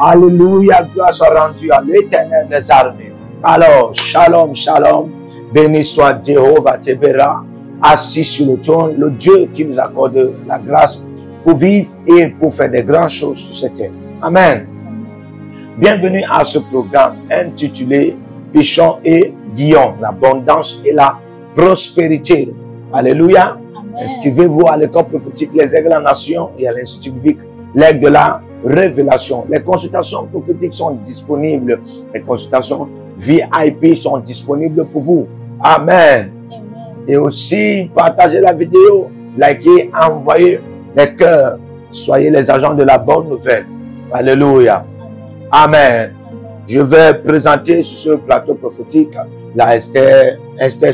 Alléluia, gloire soit rendue à l'Éternel des armées. Alors, shalom, shalom, béni soit Jéhovah Tébéra, assis sur le trône, le Dieu qui nous accorde la grâce pour vivre et pour faire des grandes choses sur cette terre. Amen. Bienvenue à ce programme intitulé Pichon et Guillaume, l'abondance et la prospérité. Alléluia. Inscrivez-vous à l'école prophétique Les Aigles en Nation et à l'Institut biblique L'Aigle de la Révélation. Les consultations prophétiques sont disponibles. Les consultations VIP sont disponibles pour vous. Amen. Et aussi, partagez la vidéo, likez, envoyez les cœurs. Soyez les agents de la bonne nouvelle. Alléluia. Amen. Je vais présenter sur ce plateau prophétique la Esther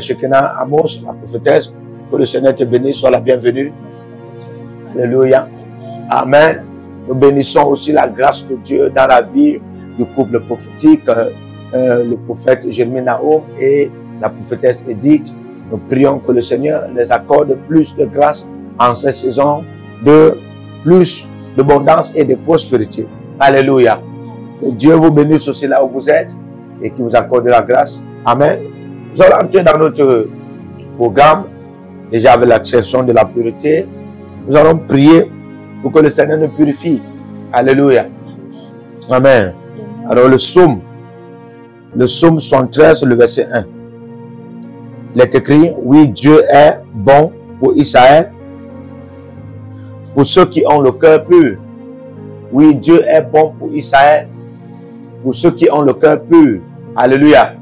Shekinah Amos, la prophétesse. Que le Seigneur te bénisse, sois la bienvenue. Alléluia. Amen. Nous bénissons aussi la grâce de Dieu dans la vie du couple prophétique, le prophète Jérémie Nahum et la prophétesse Edith. Nous prions que le Seigneur les accorde plus de grâce en cette saison de plus d'abondance et de prospérité. Alléluia. Que Dieu vous bénisse aussi là où vous êtes et qu'il vous accorde la grâce. Amen. Nous allons entrer dans notre programme. Déjà avec l'accession de la pureté, nous allons prier pour que le Seigneur nous purifie. Alléluia. Amen. Alors le psaume 73, le verset 1. Il est écrit, oui, Dieu est bon pour Israël, pour ceux qui ont le cœur pur. Oui, Dieu est bon pour Israël, pour ceux qui ont le cœur pur. Alléluia.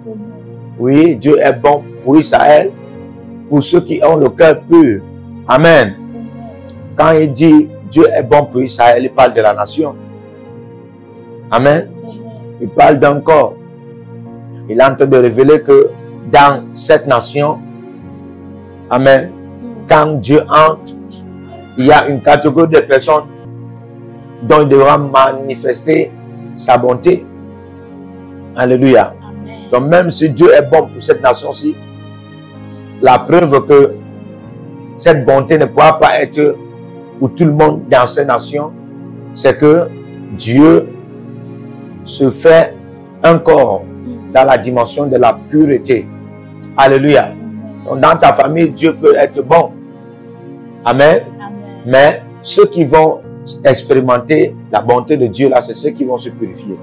Oui, Dieu est bon pour Israël, pour ceux qui ont le cœur pur. Amen. Quand il dit Dieu est bon pour Israël, il parle de la nation. Amen. Il parle d'un corps. Il est en train de révéler que dans cette nation, amen, quand Dieu entre, il y a une catégorie de personnes dont il devra manifester sa bonté. Alléluia. Donc même si Dieu est bon pour cette nation-ci, la preuve que cette bonté ne pourra pas être pour tout le monde dans ces nations, c'est que Dieu se fait un corps dans la dimension de la pureté. Alléluia. Donc dans ta famille, Dieu peut être bon. Amen. Mais ceux qui vont expérimenter la bonté de Dieu, là, c'est ceux qui vont se purifier.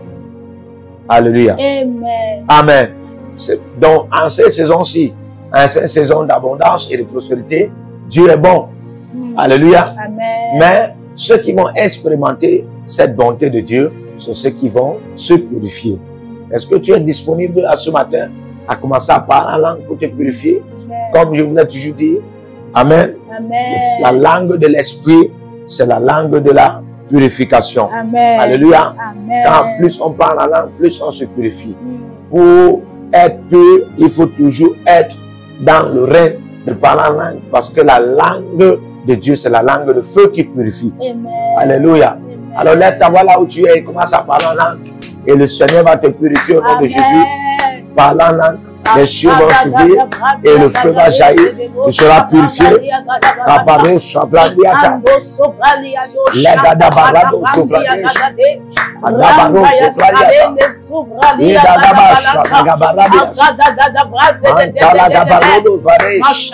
Alléluia. Amen. Amen. Donc en cette saison-ci, en cette saison d'abondance et de prospérité, Dieu est bon. Alléluia. Amen. Mais ceux qui vont expérimenter cette bonté de Dieu, sont ceux qui vont se purifier. Est-ce que tu es disponible à ce matin à commencer à parler la langue pour te purifier? Amen. Comme je vous ai toujours dit. Amen. Amen. La langue de l'esprit, c'est la langue de la purification. Amen. Alléluia. Amen. Quand plus on parle la langue, plus on se purifie. Pour être pur, il faut toujours être dans le règne de parler en langue, parce que la langue de Dieu, c'est la langue de feu qui purifie. Amen. Alléluia. Amen. Alors lève ta voix là où tu es et commence à parler en langue. Et le Seigneur va te purifier au nom de Jésus. Parle en langue. Les cieux vont s'ouvrir et le feu va jaillir. Tu seras purifié. Kabaro Shavlandiata. Legada Barado Sovradesh. Agabaro Sovradesh. Yedadaba Shavagabaradias. Antala Gabarodo Varesh.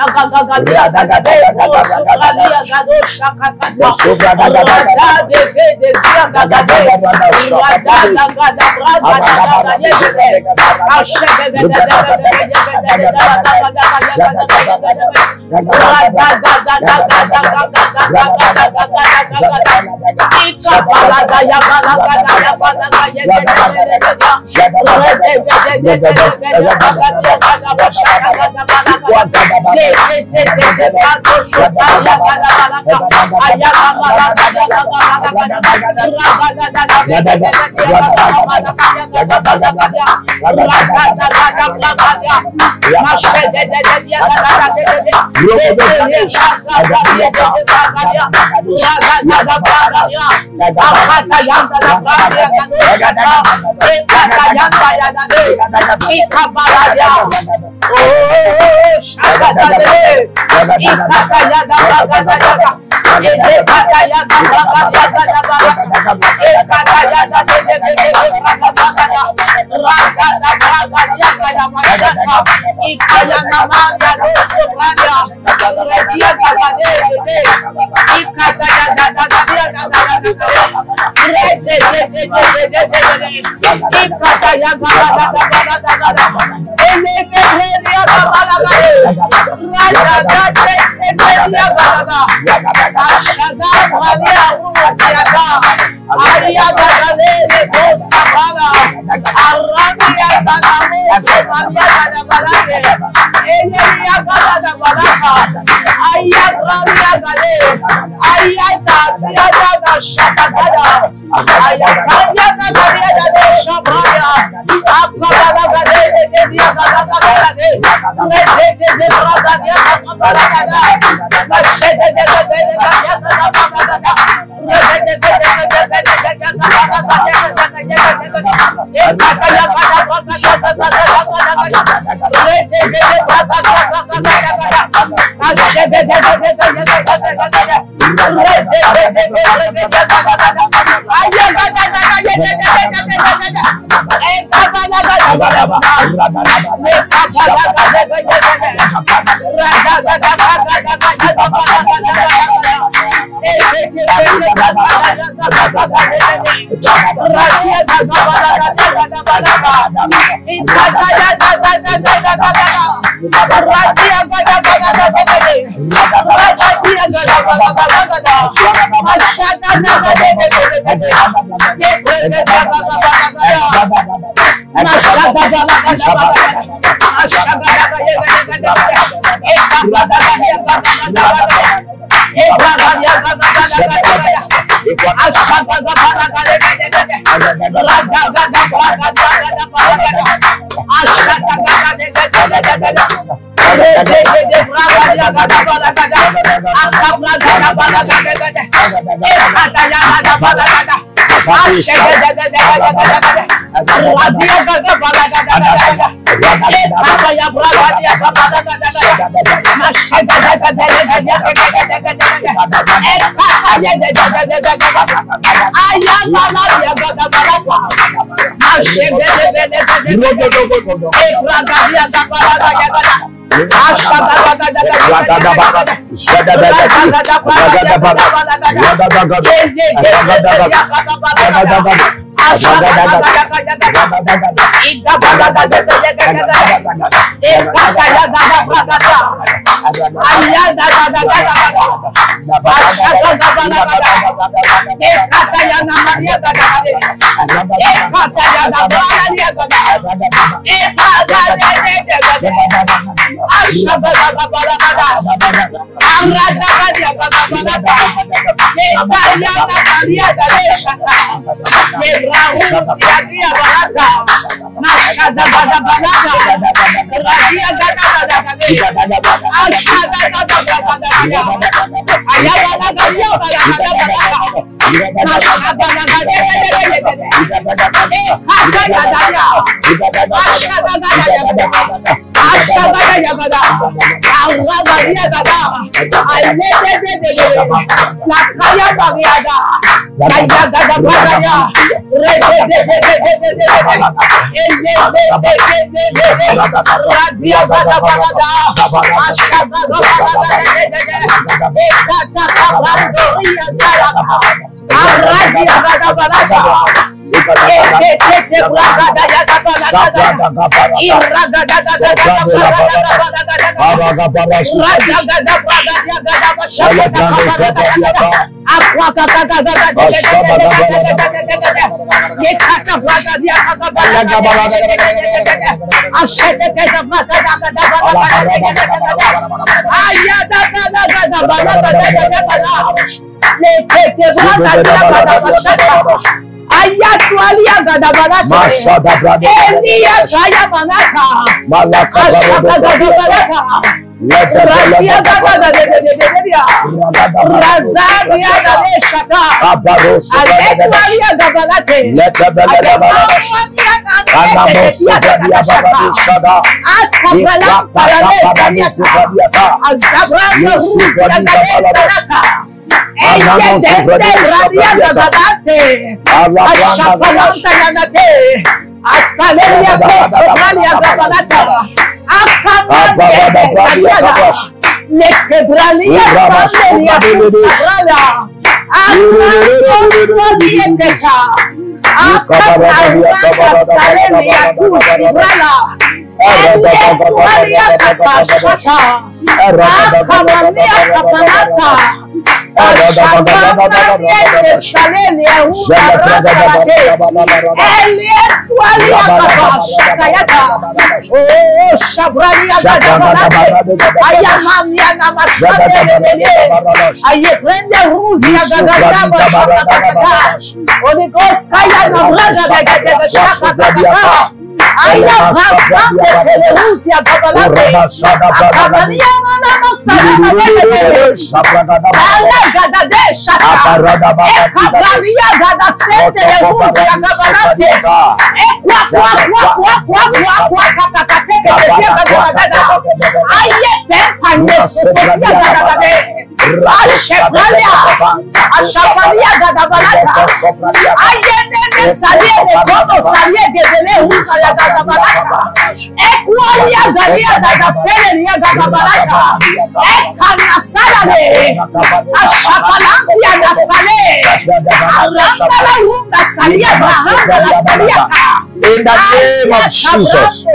In the name of Jesus.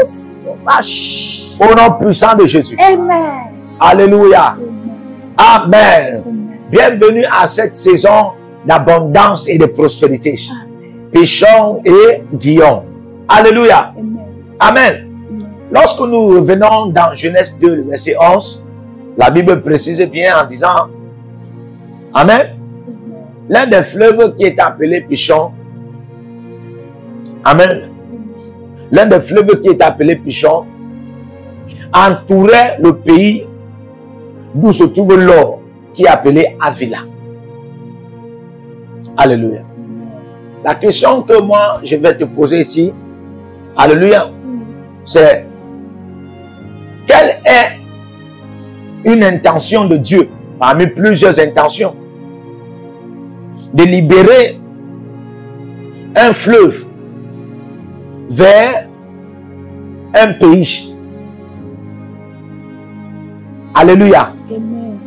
Au nom puissant de Jésus. Amen. Alléluia. Amen. Bienvenue à cette saison d'abondance et de prospérité. Pichon et Guillaume. Alléluia. Amen. Lorsque nous revenons dans Genèse 2, le verset 11, la Bible précise bien en disant, Amen, l'un des fleuves qui est appelé Pichon, Amen, l'un des fleuves qui est appelé Pichon, entourait le pays d'où se trouve l'or, qui est appelé Avila. Alléluia. La question que moi, je vais te poser ici, alléluia, c'est quelle est une intention de Dieu, parmi plusieurs intentions, de libérer un fleuve vers un pays. Alléluia. Amen.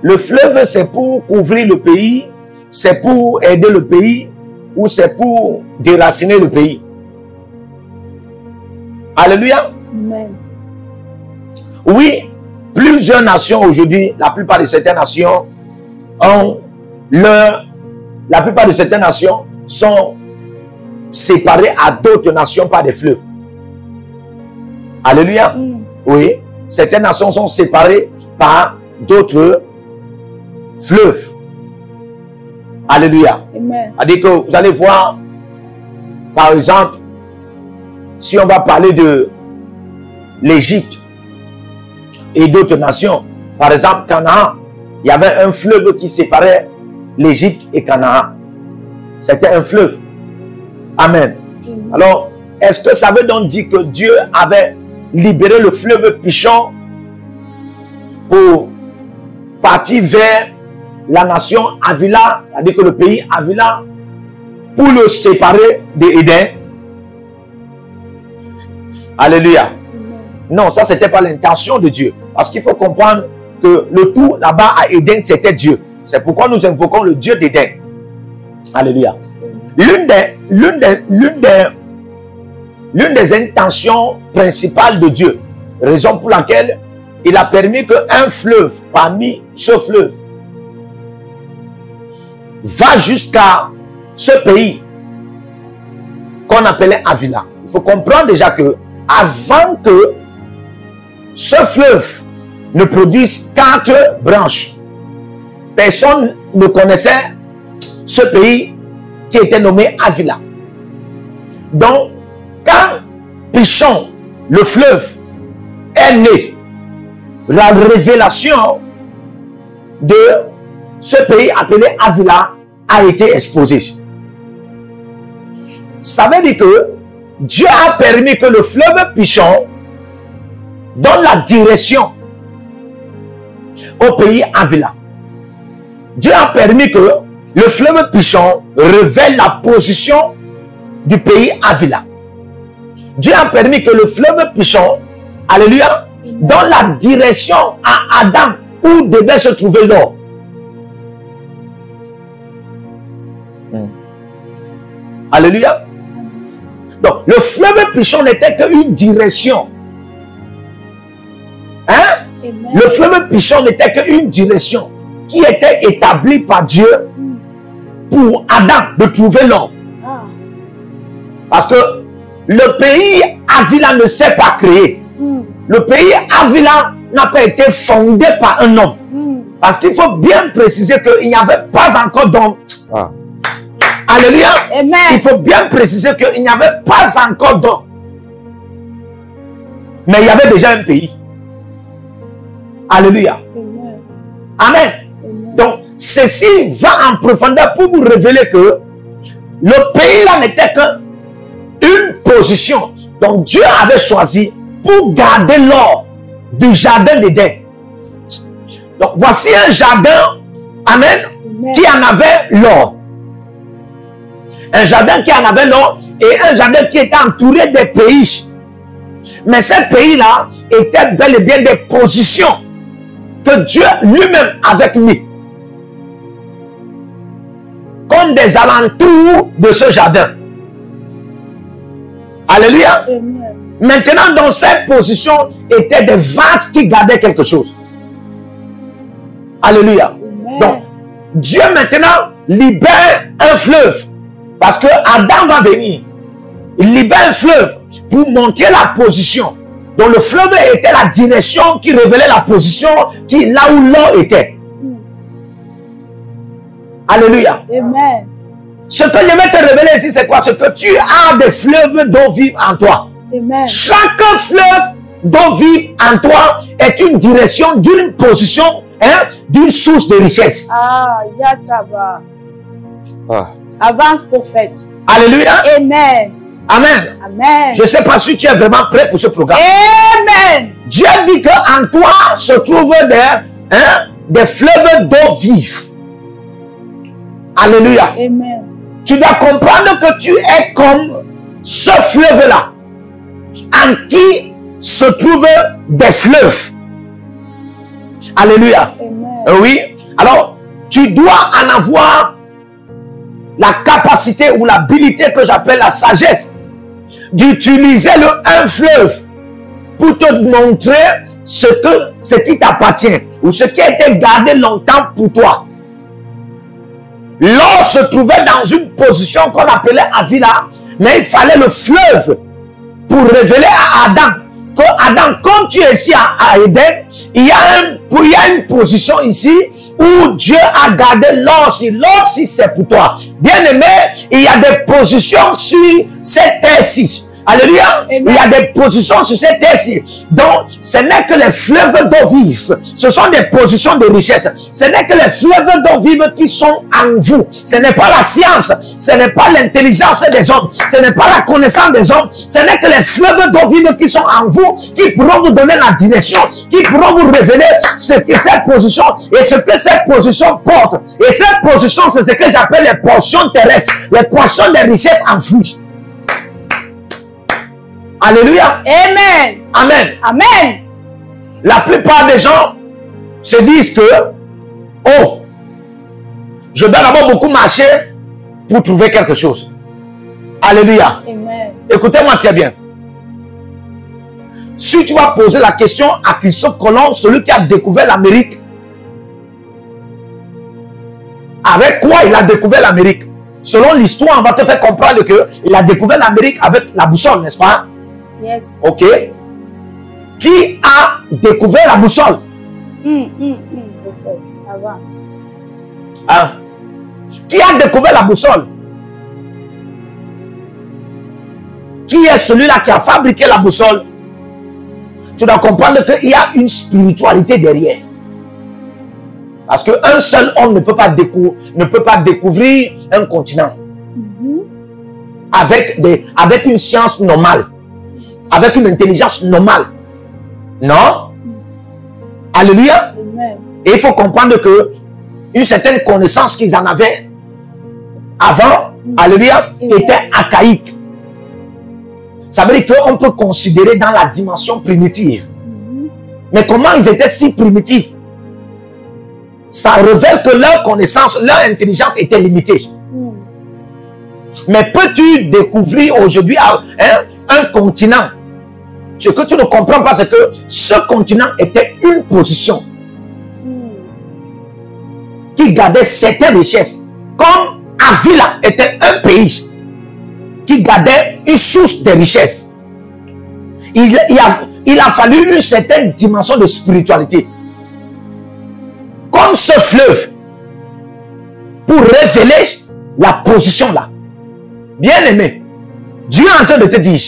Le fleuve, c'est pour couvrir le pays, c'est pour aider le pays, ou c'est pour déraciner le pays. Alléluia. Amen. Oui, plusieurs nations aujourd'hui, la plupart de certaines nations ont la plupart de certaines nations sont séparées à d'autres nations par des fleuves. Alléluia. Oui, certaines nations sont séparées par d'autres fleuves. Alléluia. Amen. C'est-à-dire que vous allez voir, par exemple, si on va parler de l'Égypte et d'autres nations, par exemple Canaan, il y avait un fleuve qui séparait l'Égypte et Canaan. C'était un fleuve. Amen. Alors, est-ce que ça veut donc dire que Dieu avait libéré le fleuve Pichon pour partir vers la nation Avila, c'est-à-dire que le pays Avila, pour le séparer d'Éden? Alléluia. Non, ça c'était pas l'intention de Dieu. Parce qu'il faut comprendre que le tout là-bas à Éden, c'était Dieu. C'est pourquoi nous invoquons le Dieu d'Éden. Alléluia. L'une des intentions principales de Dieu, raison pour laquelle il a permis qu'un fleuve, parmi ce fleuve, va jusqu'à ce pays qu'on appelait Avila. Il faut comprendre déjà que avant que ce fleuve ne produise 4 branches, personne ne connaissait ce pays qui était nommé Avila. Donc, quand Pichon, le fleuve, est né, la révélation de ce pays appelé Avila a été exposée. Ça veut dire que Dieu a permis que le fleuve Pishon donne la direction au pays Avila. Dieu a permis que le fleuve Pishon révèle la position du pays Avila. Dieu a permis que le fleuve Pishon, alléluia, donne la direction à Adam où devait se trouver l'or. Alléluia. Donc, le fleuve Pishon n'était qu'une direction. Hein? Amen. Le fleuve Pishon n'était qu'une direction qui était établie par Dieu pour Adam de trouver l'homme. Ah. Parce que le pays Avila ne s'est pas créé. Le pays Avila n'a pas été fondé par un homme. Parce qu'il faut bien préciser qu'il n'y avait pas encore d'homme. Ah. Alléluia. Amen. Il faut bien préciser qu'il n'y avait pas encore d'homme. Mais il y avait déjà un pays. Alléluia. Amen. Amen. Amen. Donc, ceci va en profondeur pour vous révéler que le pays là n'était qu'une position. Donc, Dieu avait choisi pour garder l'or du jardin d'Éden. Donc, voici un jardin, amen, qui en avait l'or. Un jardin qui en avait l'or et un jardin qui était entouré des pays. Mais ces pays-là étaient bel et bien des positions que Dieu lui-même avait mis comme des alentours de ce jardin. Alléluia. Amen. Maintenant, dans ces positions étaient des vases qui gardaient quelque chose. Alléluia. Amen. Donc, Dieu maintenant libère un fleuve. Parce que Adam va venir. Il libère un fleuve pour montrer la position. Donc le fleuve était la direction qui révélait la position là où l'or était. Alléluia. Amen. Ce que je vais te révéler ici, c'est quoi? C'est que tu as des fleuves d'eau vive en toi. Amen. Chaque fleuve d'eau vive en toi est une direction d'une position, hein, d'une source de richesse. Ah, Yataba. Ah. Avance, prophète. Alléluia. Amen. Amen. Amen. Je ne sais pas si tu es vraiment prêt pour ce programme. Amen. Dieu dit qu'en toi se trouvent des fleuves d'eau vive. Alléluia. Amen. Tu dois comprendre que tu es comme ce fleuve-là, en qui se trouvent des fleuves. Alléluia. Amen. Oui. Alors, tu dois en avoir la capacité ou l'habilité que j'appelle la sagesse d'utiliser un fleuve pour te montrer ce qui t'appartient ou ce qui a été gardé longtemps pour toi. L'or se trouvait dans une position qu'on appelait Avila, mais il fallait le fleuve pour révéler à Adam que Adam, quand tu es ici à Éden, il y a une position ici où Dieu a gardé l'or. L'or, si c'est pour toi. Bien aimé, il y a des positions sur cette terre-ci. Alléluia. Amen. Il y a des positions sur cette terre-ci. Donc, ce n'est que les fleuves d'eau vive. Ce sont des positions de richesse. Ce n'est que les fleuves d'eau vive qui sont en vous. Ce n'est pas la science. Ce n'est pas l'intelligence des hommes. Ce n'est pas la connaissance des hommes. Ce n'est que les fleuves d'eau vive qui sont en vous, qui pourront vous donner la direction, qui pourront vous révéler ce que cette position et ce que cette position porte. Et cette position, c'est ce que j'appelle les portions terrestres, les portions des richesses enfouies. Alléluia. Amen. Amen. Amen. La plupart des gens se disent que, oh, je dois d'abord beaucoup marcher pour trouver quelque chose. Alléluia. Amen. Écoutez-moi très bien. Si tu vas poser la question à Christophe Colomb, celui qui a découvert l'Amérique, avec quoi il a découvert l'Amérique? Selon l'histoire, on va te faire comprendre qu'il a découvert l'Amérique avec la boussole, n'est-ce pas? Yes. Ok. Qui a découvert la boussole? Prophète, avance. Hein? Qui a découvert la boussole? Qui est celui-là qui a fabriqué la boussole? tu dois comprendre qu'il y a une spiritualité derrière. Parce qu'un seul homme ne peut pas découvrir un continent avec une science normale, avec une intelligence normale. Non? Alléluia. Et il faut comprendre que une certaine connaissance qu'ils en avaient avant, alléluia, était archaïque. Ça veut dire qu'on peut considérer dans la dimension primitive. Mais comment ils étaient si primitifs? Ça révèle que leur connaissance, leur intelligence était limitée. Mais peux-tu découvrir aujourd'hui un continent? Ce que tu ne comprends pas, c'est que ce continent était une position qui gardait certaines richesses. Comme Avila était un pays qui gardait une source de richesses. Il a fallu une certaine dimension de spiritualité. Comme ce fleuve, pour révéler la position là. Bien aimé, Dieu est en train de te dire,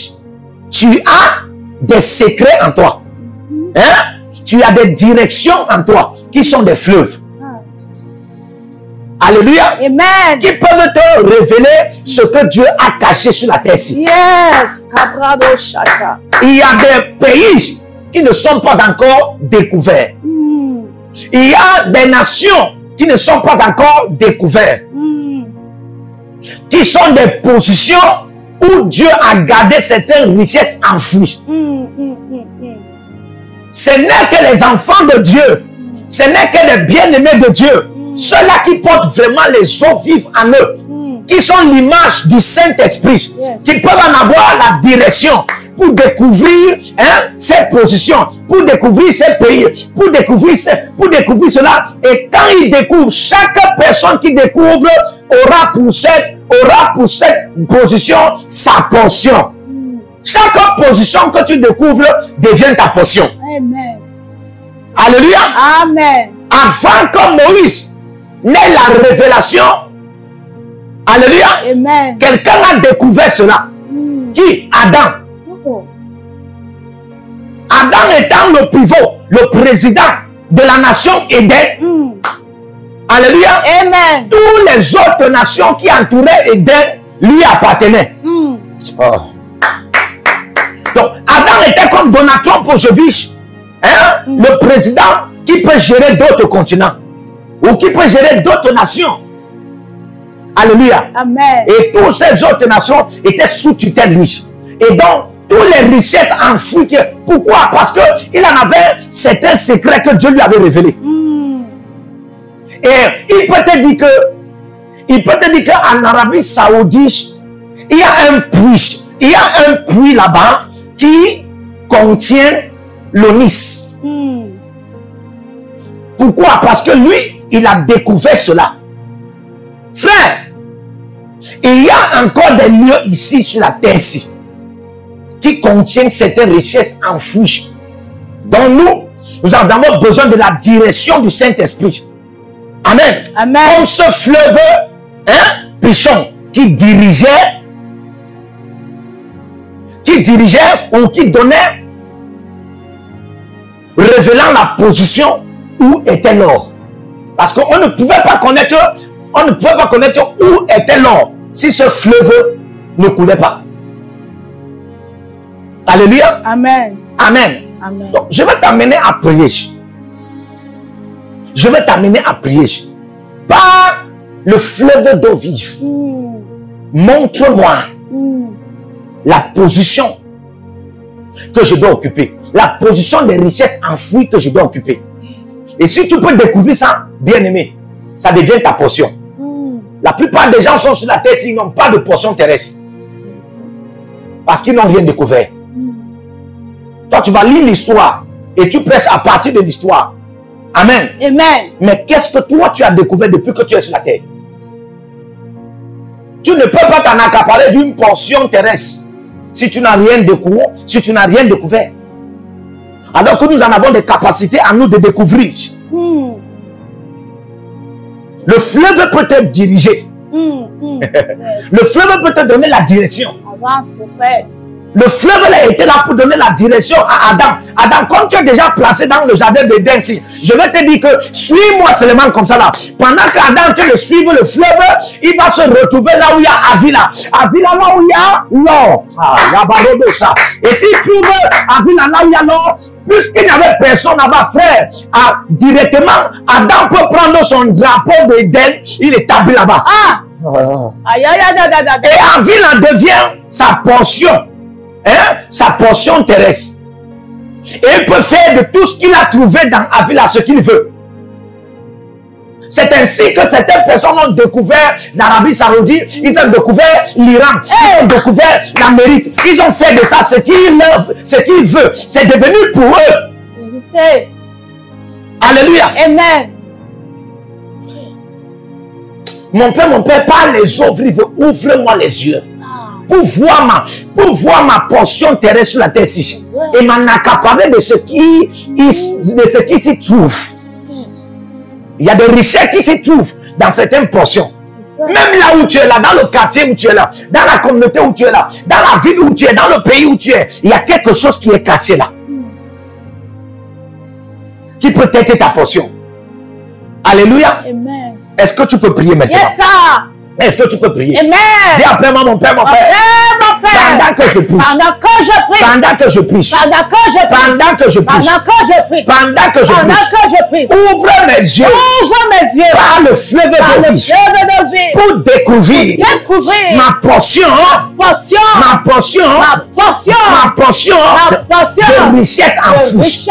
tu as des secrets en toi. Hein? Tu as des directions en toi qui sont des fleuves. Alléluia. Amen. Qui peuvent te révéler ce que Dieu a caché sur la terre-ci. Yes. Il y a des pays qui ne sont pas encore découverts. Il y a des nations qui ne sont pas encore découvertes. Qui sont des positions où Dieu a gardé certaines richesses enfouies. Ce n'est que les enfants de Dieu. Ce n'est que les bien-aimés de Dieu. Ceux-là qui portent vraiment les eaux vives en eux. Qui sont l'image du Saint-Esprit. Qui peuvent en avoir la direction pour découvrir ces positions, pour découvrir ces pays, pour découvrir cela. Et quand ils découvrent, chaque personne qui découvre aura pour cette position sa portion. Chaque position que tu découvres devient ta portion. Amen. Alléluia. Amen. Avant que Moïse n'ait la révélation, alléluia, Amen. Quelqu'un a découvert cela. Qui? Adam. Adam étant le pivot, le président de la nation Éden. Alléluia. Amen. Toutes les autres nations qui entouraient Éden lui appartenaient. Donc, Adam était comme Donald Trump aujourd'hui. Le président qui peut gérer d'autres continents. Ou qui peut gérer d'autres nations. Alléluia. Amen. Et toutes ces autres nations étaient sous tutelle lui. Et donc, toutes les richesses enfouies. Pourquoi? Parce qu'il en avait certains secrets que Dieu lui avait révélés. Et il peut te dire qu'en Arabie Saoudite, il y a un puits là-bas qui contient l'onis. Pourquoi? Parce que lui, il a découvert cela. Frère, il y a encore des lieux ici sur la terre-ci qui contiennent certaines richesses enfouies. Donc nous avons besoin de la direction du Saint-Esprit. Amen. Amen. Comme ce fleuve, Pichon, qui dirigeait ou qui donnait, révélant la position où était l'or. Parce qu'on ne pouvait pas connaître où était l'or si ce fleuve ne coulait pas. Alléluia. Amen. Amen. Amen. Donc, je vais t'amener à prier. Je vais t'amener à prier. Par le fleuve d'eau vive. Montre-moi la position que je dois occuper. La position des richesses enfouies que je dois occuper. Et si tu peux découvrir ça, bien aimé, ça devient ta portion. La plupart des gens sont sur la terre s'ils n'ont pas de portion terrestre. Parce qu'ils n'ont rien découvert. Toi, tu vas lire l'histoire et tu prêches à partir de l'histoire. Amen. Amen. Mais qu'est-ce que toi, tu as découvert depuis que tu es sur la terre? Tu ne peux pas t'en accaparer d'une portion terrestre si tu n'as rien découvert, si tu n'as rien découvert. Alors que nous en avons des capacités à nous de découvrir. Le fleuve peut te diriger. Le fleuve peut te donner la direction. Avance, prophète. Le fleuve là était là pour donner la direction à Adam. Adam, comme tu es déjà placé dans le jardin d'Éden, je vais te dire que suis-moi seulement comme ça là. Pendant qu'Adam te le suive le fleuve, il va se retrouver là où il y a Avila. Avila là où il y a l'or. Ah, il y a barreau de ça. Et s'il trouve Avila là où il y a l'or, puisqu'il n'y avait personne là-bas, frère, directement, Adam peut prendre son drapeau d'Éden, il établit là-bas. Ah! Et Avila devient sa portion. Hein, sa portion terrestre. Et il peut faire de tout ce qu'il a trouvé dans Avila ce qu'il veut. C'est ainsi que certaines personnes ont découvert l'Arabie Saoudite, ils ont découvert l'Iran, ils ont découvert l'Amérique. Ils ont fait de ça ce qu'ils veulent. C'est devenu pour eux. Vérité. Alléluia. Amen. Mon Père, par les eaux vives, ouvre-moi les yeux. Pour voir ma portion terrestre sur la terre ici. Et m'en accaparer de ce qui s'y trouve. Il y a des richesses qui s'y trouvent dans certaines portions. Même là où tu es là, dans le quartier où tu es là, dans la communauté où tu es là, dans la ville où tu es, dans le pays où tu es, il y a quelque chose qui est caché là. Qui peut être ta portion. Alléluia. Amen. Est-ce que tu peux prier maintenant? Yes, sir. Est-ce que tu peux prier? Amen. Dis après moi, mon Père, mon Père. Mon Père. Pendant que je prie. Pendant que je prie. Pendant que je prie. Pendant que je prie. Pendant que je prie. Pendant que je prie. Pendant que je Pendant prie. que je prie. Ouvre mes yeux. Ouvre mes yeux. Par le fleuve de vie. Pour découvrir. Ma portion. Portion. Ma portion. Ma portion. Ma portion. Ma portion. De richesse en fruits.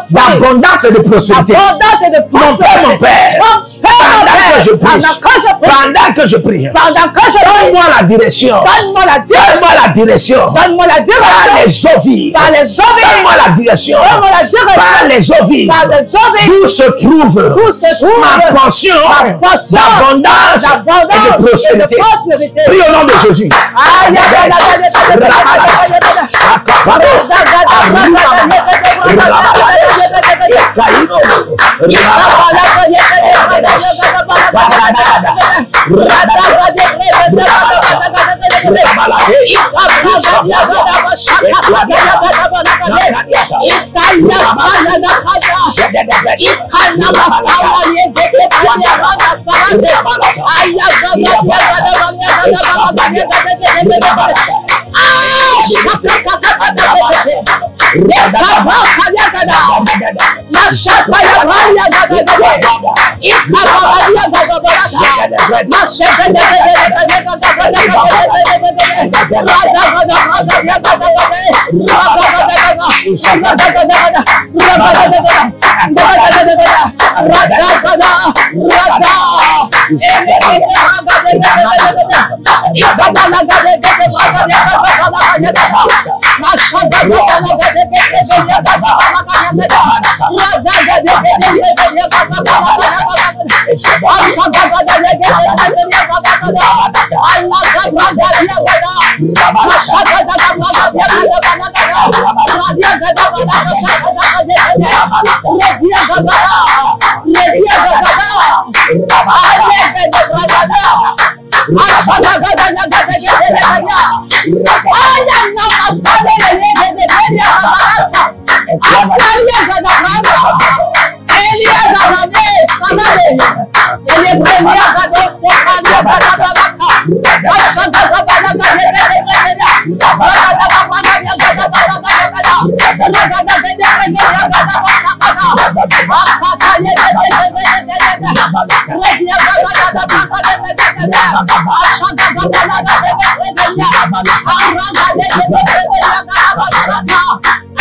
D'abondance et de prospérité. D'abondance et de prospérité. Mon Père. Pendant que je prie. Pendant que je prie. Pendant que je prie. Donne-moi la direction. Donne-moi la direction. Donne-moi la direction. Donne-moi la direction. Par les eaux vives. Par les eaux vives. Donne-moi la direction. Donne-moi la direction. Par les eaux vives. Par les eaux vives. Où se trouve ma portion d'abondance et de prospérité. Prie au nom de Jésus.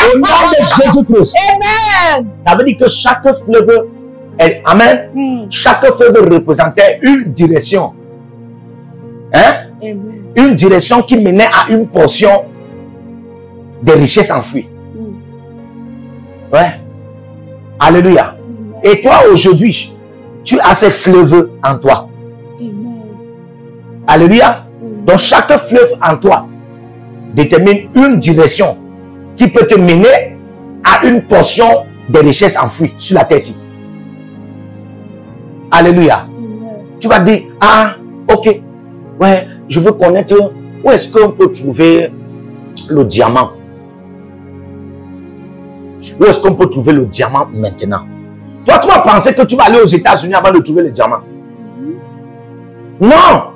Au nom de Jésus-Christ. Amen. Ça veut dire que chaque fleuve, amen, chaque fleuve représentait une direction. Hein? Amen. Une direction qui menait à une portion de richesses enfouies. Ouais. Alléluia. Et toi, aujourd'hui, tu as ces fleuves en toi. Amen. Alléluia. Donc, chaque fleuve en toi détermine une direction qui peut te mener à une portion de richesses enfouies sur la terre-ci. Alléluia. Tu vas dire, ah, ok, ouais, je veux connaître où est-ce qu'on peut trouver le diamant. Où est-ce qu'on peut trouver le diamant maintenant? Toi, tu vas penser que tu vas aller aux États-Unis avant de trouver le diamant. Non.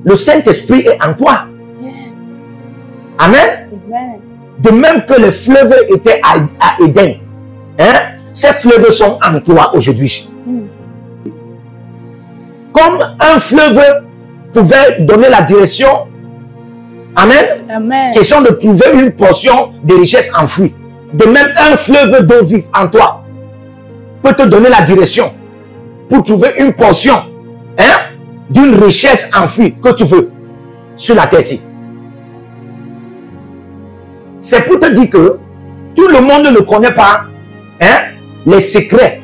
Le Saint-Esprit est en toi. Yes. Amen. Amen. De même que les fleuves étaient à Éden. Hein? Ces fleuves sont en toi aujourd'hui. Comme un fleuve pouvait donner la direction. Amen. Amen. Question de trouver une portion de richesse enfouie. De même, un fleuve d'eau vive en toi peut te donner la direction pour trouver une portion, hein, d'une richesse enfouie que tu veux sur la terre-ci. C'est pour te dire que tout le monde ne connaît pas, hein, les secrets.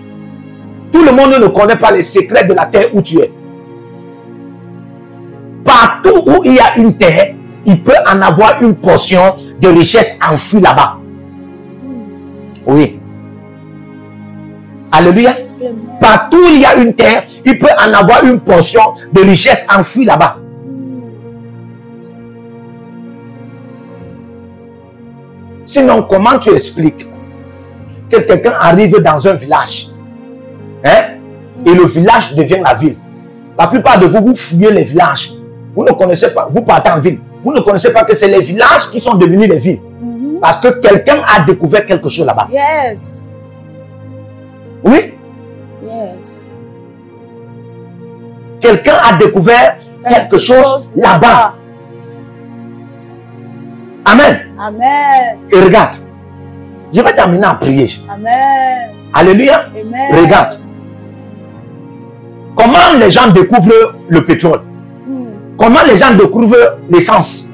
Tout le monde ne connaît pas les secrets de la terre où tu es. Partout où il y a une terre, il peut en avoir une portion de richesse enfouie là-bas. Oui. Alléluia. Partout où il y a une terre, il peut en avoir une portion de richesse enfouie là-bas. Sinon, comment tu expliques que quelqu'un arrive dans un village, hein, et le village devient la ville? La plupart de vous, vous fouillez les villages. Vous ne connaissez pas, vous partez en ville. Vous ne connaissez pas que c'est les villages qui sont devenus les villes. Parce que quelqu'un a découvert quelque chose là-bas. Yes. Oui. Yes. Quelqu'un a découvert quelque chose là-bas. Amen. Amen. Et regarde, je vais terminer à prier. Amen. Alléluia. Amen. Regarde. Comment les gens découvrent le pétrole? Comment les gens découvrent l'essence?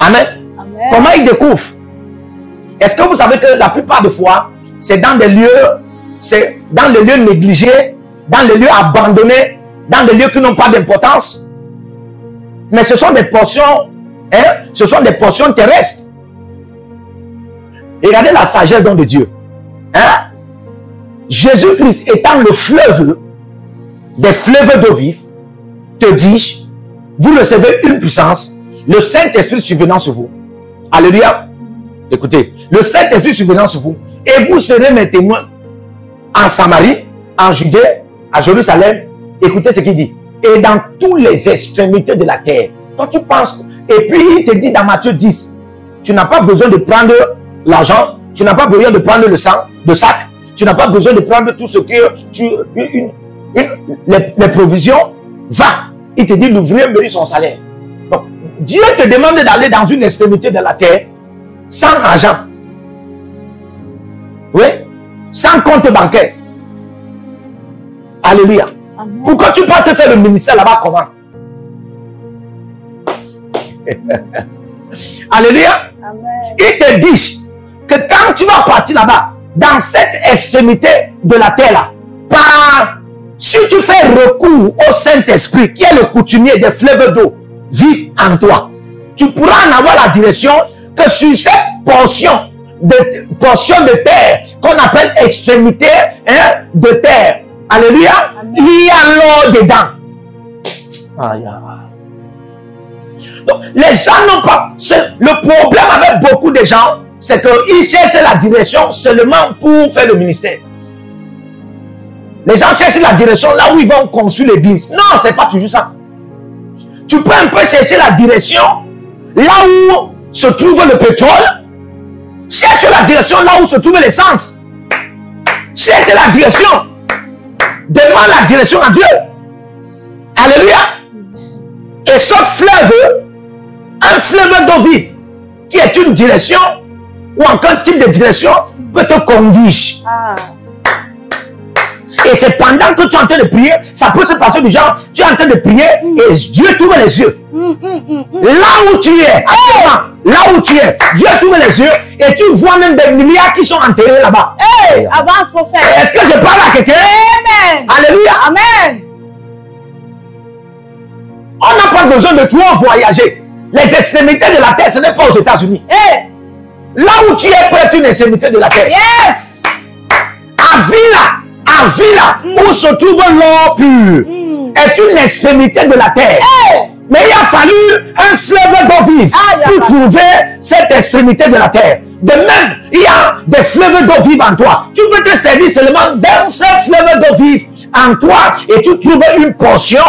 Amen. Amen. Comment ils découvrent? Est-ce que vous savez que la plupart des fois, c'est dans des lieux, c'est dans les lieux négligés, dans les lieux abandonnés, dans des lieux qui n'ont pas d'importance? Mais ce sont des portions, hein, ce sont des portions terrestres. Et regardez la sagesse donc de Dieu. Hein? Jésus-Christ étant le fleuve, des fleuves d'eau vive, te dit, vous recevez une puissance, le Saint-Esprit survenant sur vous. Alléluia. Écoutez, le Saint-Esprit survenant sur vous, et vous serez mes témoins en Samarie, en Judée, à Jérusalem. Écoutez ce qu'il dit. Et dans toutes les extrémités de la terre. Toi, tu penses. Et puis, il te dit dans Matthieu 10, tu n'as pas besoin de prendre l'argent, tu n'as pas besoin de prendre le sac, tu n'as pas besoin de prendre tout ce que les provisions. Va. Il te dit, l'ouvrier mérite son salaire. Donc, Dieu te demande d'aller dans une extrémité de la terre sans argent. Oui. Sans compte bancaire. Alléluia. Amen. Pourquoi tu peux te faire le ministère là-bas comment? Alléluia. Amen. Il te dit que quand tu vas partir là-bas, dans cette extrémité de la terre là, si tu fais recours au Saint-Esprit, qui est le coutumier des fleuves d'eau, vive en toi, tu pourras en avoir la direction que sur cette portion de terre qu'on appelle extrémité, hein, de terre. Alléluia. Amen. Il y a l'eau dedans. Aïe, aïe. Donc, les gens n'ont pas... Le problème avec beaucoup de gens, c'est qu'ils cherchent la direction seulement pour faire le ministère. Les gens cherchent la direction là où ils vont construire l'église. Non, c'est pas toujours ça. Tu peux un peu chercher la direction là où se trouve le pétrole. Cherche la direction là où se trouve l'essence. Cherche la direction. Demande la direction à Dieu. Alléluia. Et ce fleuve, un fleuve d'eau vive, qui est une direction ou encore un type de direction, peut te conduire. Ah. Et c'est pendant que tu es en train de prier, ça peut se passer du genre, tu es en train de prier et Dieu t'ouvre les yeux. Là où tu es, actuellement, là où tu es, Dieu t'ouvre les yeux et tu vois même des milliards qui sont enterrés là-bas. Hey, avance, prophète. Est-ce que je parle à quelqu'un? Amen. Alléluia. Amen. On n'a pas besoin de trop voyager. Les extrémités de la terre, ce n'est pas aux États-Unis. Hey. Là où tu es peut être une extrémité de la terre. Yes. Avila, où se trouve l'eau pure, est une extrémité de la terre. Hey. Mais il a fallu un fleuve d'eau vive pour trouver cette extrémité de la terre. De même, il y a des fleuves d'eau vive en toi. Tu peux te servir seulement d'un seul fleuve d'eau vive en toi et tu trouves une portion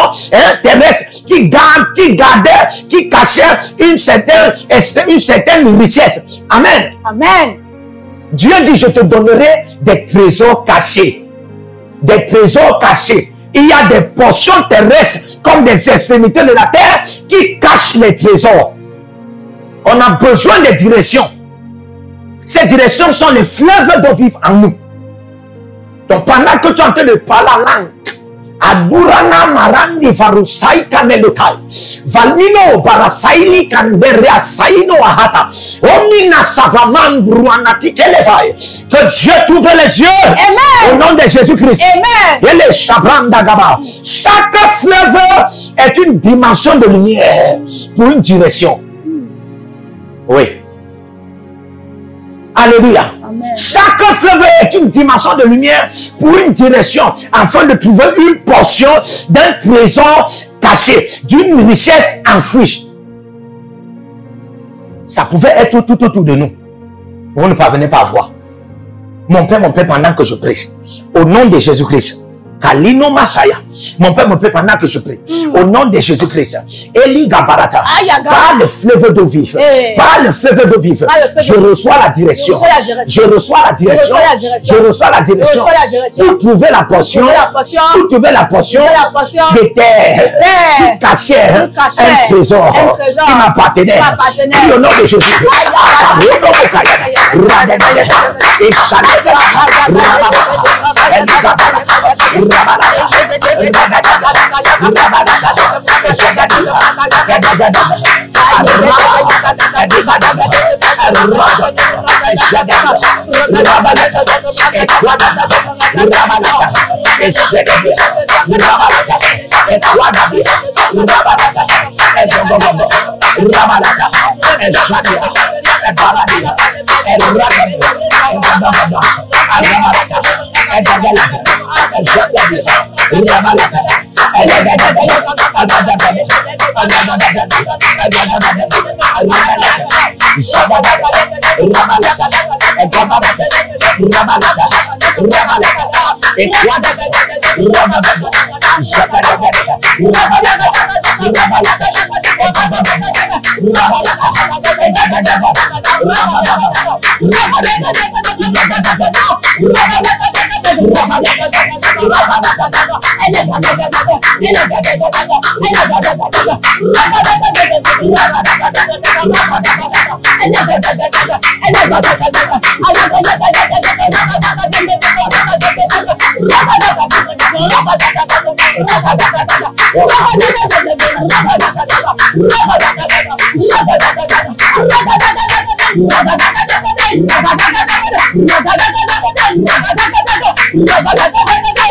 terrestre qui gardait, qui cachait une certaine richesse. Amen. Amen. Dieu dit, je te donnerai des trésors cachés. Des trésors cachés. Il y a des portions terrestres comme des extrémités de la terre qui cachent les trésors. On a besoin de directions. Ces directions sont les fleuves d'eau vive en nous. Donc pendant que tu es en train de parler la langue, Aburana marandi farusai kanelukai. Valmino barasaili kanberia saino ahata. Omina savaman bruanati kelevai. Que Dieu t'ouvre les yeux. Amen. Au nom de Jésus-Christ. Amen. Et les chabranda gaba. Chaque fleuve est une dimension de lumière pour une direction. Oui. Alléluia. Amen. Chaque fleuve est une dimension de lumière pour une direction, afin de trouver une portion d'un trésor caché, d'une richesse enfouie. Ça pouvait être tout autour de nous. On ne parvenait pas à voir. Mon Père, pendant que je prie, au nom de Jésus-Christ, Kalino Masaya, mon Père, pendant que je prie, au nom de Jésus-Christ, Eli Gabarata, par le fleuve d'eau vive, par le fleuve d'eau vive, je reçois la direction, je reçois la direction, je reçois la direction, pour trouver la portion, pour trouver la portion de terre, qui cachait un trésor qui m'appartenait, au nom de Jésus-Christ.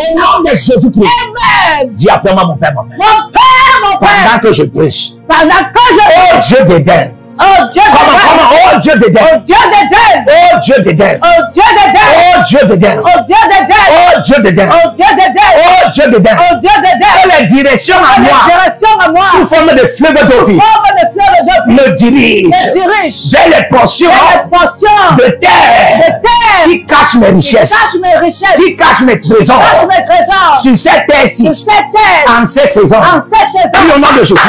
Au nom de Jésus-Christ. Dis après moi, mon Père, mon Père. Pendant que je prêche. Oh Dieu d'Éden. Oh Dieu d'Éden. Oh Dieu d'Éden. Oh Dieu d'Éden. Oh Dieu d'Éden. Oh Dieu d'Éden. Oh Dieu d'Éden. Oh Dieu d'Éden. Oh Dieu d'Éden. Oh Dieu d'Éden. Oh Dieu d'Éden. Que les directions à moi, sous forme de fleuve d'eau vive, me dirige vers les portions de terre qui cachent mes richesses, qui cachent mes trésors sur cette terre-ci, en cette saison. Puis au nom de Jésus.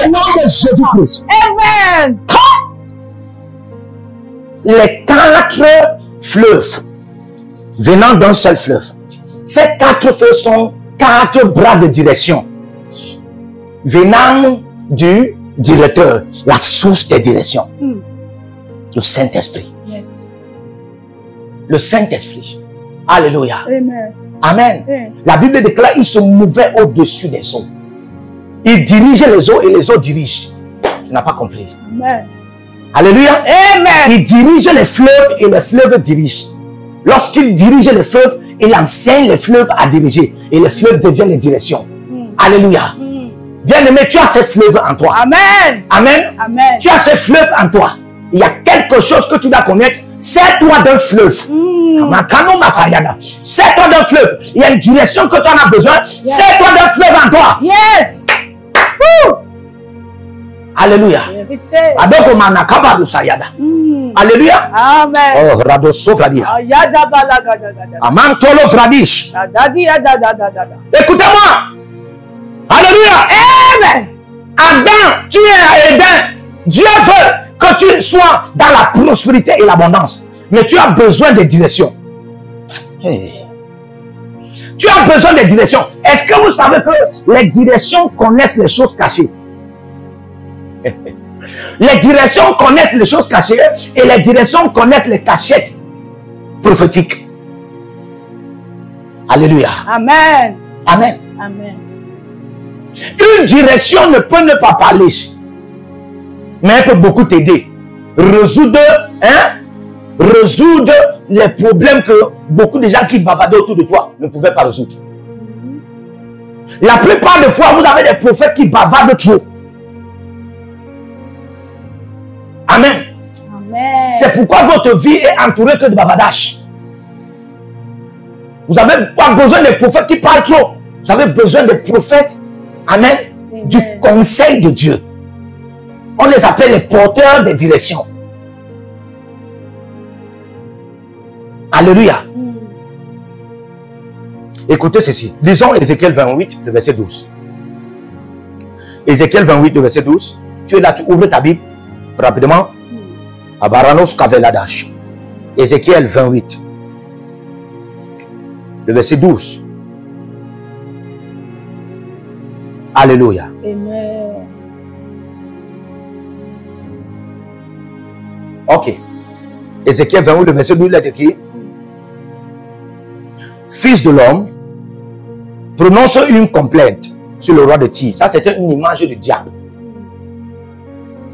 Au nom de Jésus-Christ. Amen. Les 4 fleuves venant d'un seul fleuve. Ces 4 fleuves sont 4 bras de direction venant du directeur, la source des directions. Le Saint-Esprit. Yes. Le Saint-Esprit. Alléluia. Amen. Amen. Amen. La Bible déclare il se mouvait au-dessus des eaux. Il dirigeait les eaux et les eaux dirigent. Tu n'as pas compris. Amen. Alléluia. Amen. Il dirige les fleuves et les fleuves dirigent. Lorsqu'il dirige les fleuves, il enseigne les fleuves à diriger. Et les fleuves deviennent les directions. Alléluia. Bien-aimé, tu as ces fleuves en toi. Amen. Amen. Amen. Tu as ces fleuves en toi. Il y a quelque chose que tu dois connaître. Sers-toi d'un fleuve. Sers-toi d'un fleuve. Il y a une direction que tu en as besoin. Sers-toi d'un fleuve en toi. Yes. Alléluia. Vérité. Alléluia. Amen. Oh, Rado Sofradia. Ayada balagadagada. Amantolo Fradish. Adadi adadadadada. Écoutez-moi. Alléluia. Amen. Adam, tu es à Éden. Dieu veut que tu sois dans la prospérité et l'abondance. Mais tu as besoin de direction. Hey. Tu as besoin de direction. Est-ce que vous savez que les directions connaissent les choses cachées? Les directions connaissent les choses cachées et les directions connaissent les cachettes prophétiques. Alléluia. Amen. Amen. Amen. Une direction ne peut ne pas parler, mais elle peut beaucoup t'aider. Résoudre les problèmes que beaucoup de gens qui bavardaient autour de toi ne pouvaient pas résoudre. La plupart des fois, vous avez des prophètes qui bavardent trop. Amen. Amen. C'est pourquoi votre vie est entourée que de bavardage. Vous n'avez pas besoin des prophètes qui parlent trop. Vous avez besoin des prophètes, amen, du conseil de Dieu. On les appelle les porteurs des directions. Alléluia. Écoutez ceci. Lisons Ézéchiel 28, le verset 12. Ézéchiel 28, le verset 12. Tu es là, tu ouvres ta Bible rapidement. Abaranos Kaveladash. Ézéchiel 28, le verset 12. Alléluia. Amen. Ok. Ézéchiel 28, le verset 12, il est écrit: Fils de l'homme, prononce une complainte sur le roi de Tyr. Ça, c'était une image du diable.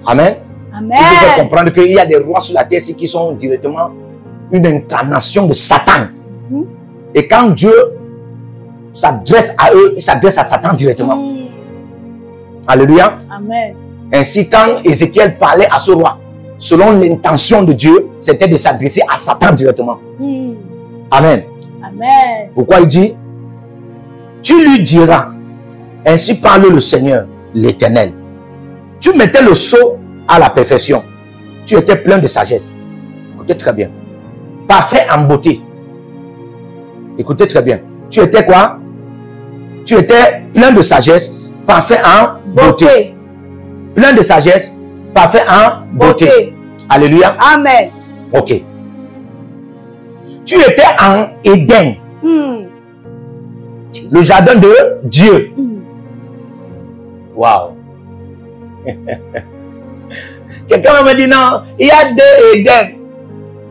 Amen. Amen. Il faut faire comprendre qu'il y a des rois sur la terre qui sont directement une incarnation de Satan. Et quand Dieu s'adresse à eux, il s'adresse à Satan directement. Alléluia. Amen. Ainsi, quand Ézéchiel parlait à ce roi, selon l'intention de Dieu, c'était de s'adresser à Satan directement. Amen. Amen. Pourquoi il dit, tu lui diras, ainsi parle le Seigneur, l'Éternel. Tu mettais le sceau à la perfection. Tu étais plein de sagesse. Écoutez très bien. Parfait en beauté. Écoutez très bien. Tu étais quoi? Tu étais plein de sagesse, parfait en beauté. Plein de sagesse, parfait en beauté. Alléluia. Amen. Ok. Tu étais en Éden. Le jardin de Dieu. Waouh. Quelqu'un me dit non, il y a deux Éden.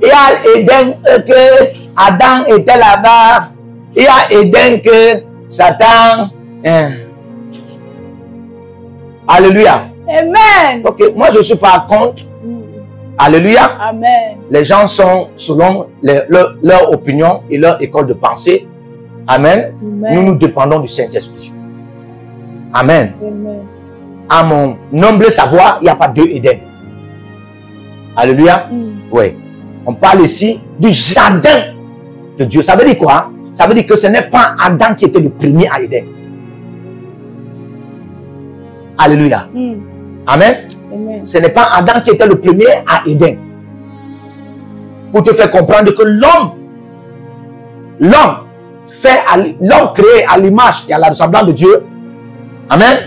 Il y a Éden que Adam était là-bas. Il y a Éden que Satan. Alléluia. Amen. Ok, moi je suis pas contre. Alléluia. Amen. Les gens sont selon leur opinion et leur école de pensée. Amen. Amen. Nous nous dépendons du Saint-Esprit. Amen. Amen. À mon humble savoir, il n'y a pas deux Éden. Alléluia. Oui. On parle ici du jardin de Dieu. Ça veut dire quoi? Ça veut dire que ce n'est pas Adam qui était le premier à Éden. Alléluia. Amen. Amen. Ce n'est pas Adam qui était le premier à Éden. Pour te faire comprendre que l'homme créé à l'image et à la ressemblance de Dieu. Amen.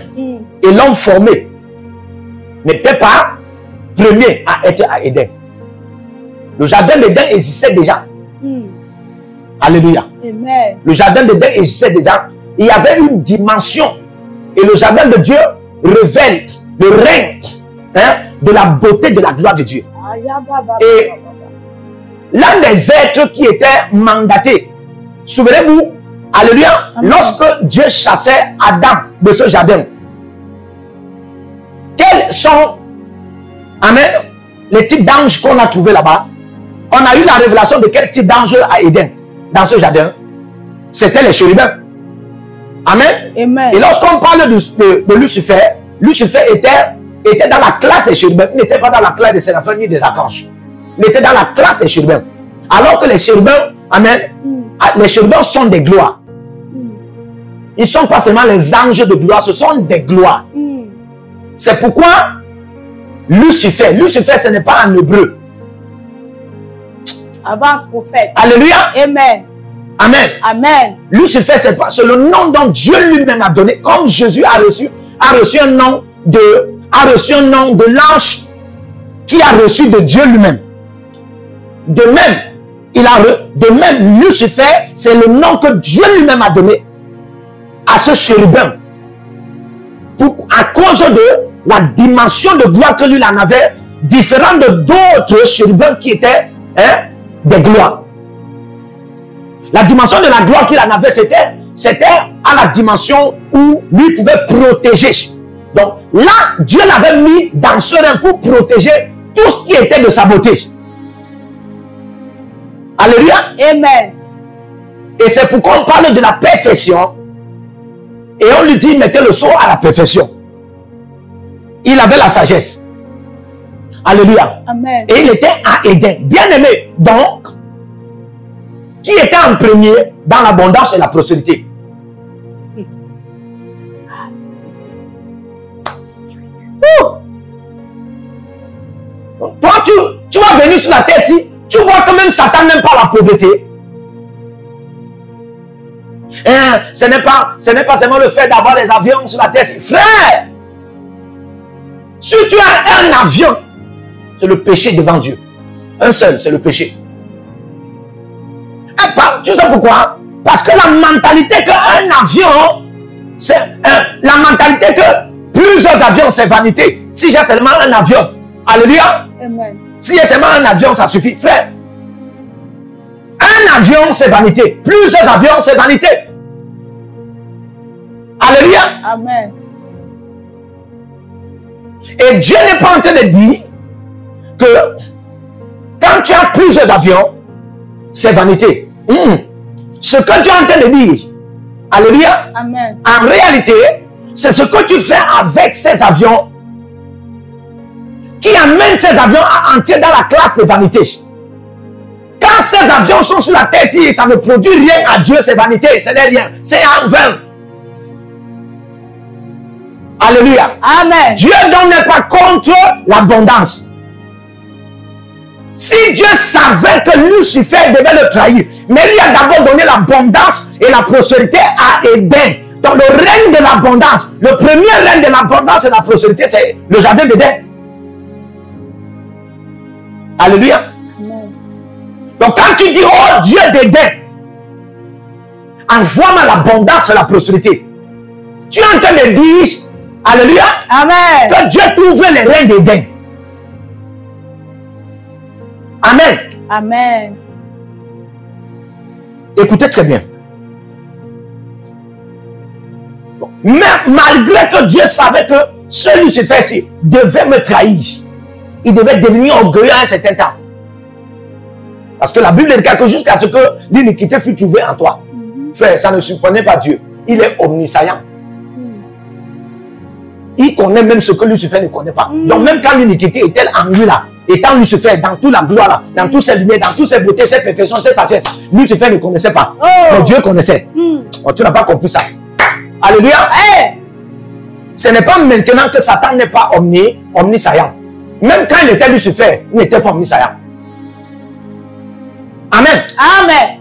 Et l'homme formé n'était pas premier à être à Éden. Le jardin d'Éden existait déjà. Alléluia. Amen. Le jardin d'Éden existait déjà. Il y avait une dimension. Et le jardin de Dieu révèle le règne de la beauté, de la gloire de Dieu. Et l'un des êtres qui était mandaté, souvenez-vous, alléluia, lorsque Dieu chassait Adam de ce jardin, quels sont, amen, les types d'anges qu'on a trouvés là-bas? On a eu la révélation de quel type d'ange à Éden, dans ce jardin. C'était les chérubins. Amen. Amen. Et lorsqu'on parle de Lucifer, Lucifer était dans la classe des chérubins. Il n'était pas dans la classe des séraphins ni des archanges. Il était dans la classe des chérubins. Alors que les chérubins, amen, les chérubins sont des gloires. Ils ne sont pas seulement les anges de gloire, ce sont des gloires. C'est pourquoi Lucifer, ce n'est pas en hébreu. Avance, prophète. Alléluia. Amen. Amen. Amen. Lucifer, c'est le nom dont Dieu lui-même a donné. Comme Jésus a reçu un nom de l'ange qui a reçu de Dieu lui-même. De même, Lucifer, c'est le nom que Dieu lui-même a donné à ce chérubin. À cause de la dimension de gloire que lui en avait, différente de d'autres chérubins qui étaient des gloires. La dimension de la gloire qu'il en avait, c'était à la dimension où lui pouvait protéger. Donc là, Dieu l'avait mis dans ce rang pour protéger tout ce qui était de sa beauté. Alléluia. Amen. Et c'est pourquoi on parle de la perfection. Et on lui dit, mettez le sceau à la perfection. Il avait la sagesse. Alléluia. Amen. Et il était à Éden. Bien aimé. Donc, qui était en premier dans l'abondance et la prospérité? Toi, tu vas venir sur la terre ici, tu vois que même Satan n'aime pas la pauvreté. Ce n'est pas seulement le fait d'avoir des avions sur la terre. Frère, si tu as un avion, c'est le péché devant Dieu. Un seul, c'est le péché. Tu sais pourquoi? Parce que la mentalité qu'un avion, c'est la mentalité que plusieurs avions, c'est vanité. Si j'ai seulement un avion, alléluia. Amen. Si j'ai seulement un avion, ça suffit. Frère, un avion, c'est vanité. Plusieurs avions, c'est vanité. Alléluia. Amen. Et Dieu n'est pas en train de dire que quand tu as plusieurs avions, c'est vanité. Ce que tu es en train de dire, alléluia, Amen. En réalité, c'est ce que tu fais avec ces avions qui amène ces avions à entrer dans la classe de vanité. Quand ces avions sont sur la terre, si ça ne produit rien à Dieu, c'est vanité, ce n'est rien. C'est en vain. Alléluia. Amen. Dieu donc n'est pas contre l'abondance. Si Dieu savait que Lucifer devait le trahir, mais lui a d'abord donné l'abondance et la prospérité à Éden. Donc le règne de l'abondance, le premier règne de l'abondance et de la prospérité, c'est le jardin d'Éden. Alléluia. Amen. Donc quand tu dis, oh Dieu d'Éden, envoie-moi l'abondance et la prospérité, tu es en train de dire, alléluia, Amen. que Dieu t'ouvre les reins d'Éden. Amen. Amen. Écoutez très bien. Mais malgré que Dieu savait que ce Lucifer-ci devait me trahir, il devait devenir orgueilleux à un certain temps. Parce que la Bible déclare que jusqu'à ce que l'iniquité fût trouvée en toi. Frère, ça ne surprenait pas Dieu. Il est omniscient. Il connaît même ce que Lucifer ne connaît pas. Donc même quand l'iniquité était en lui là, étant Lucifer dans toute la gloire là, dans toutes ses lumières, dans toutes ses beautés, ses perfections, ses sagesses, Lucifer ne connaissait pas. Mais Dieu connaissait. Oh, tu n'as pas compris ça. Alléluia. Hey. Ce n'est pas maintenant que Satan n'est pas omniscient. Même quand il était Lucifer, il n'était pas omniscient. Amen. Amen.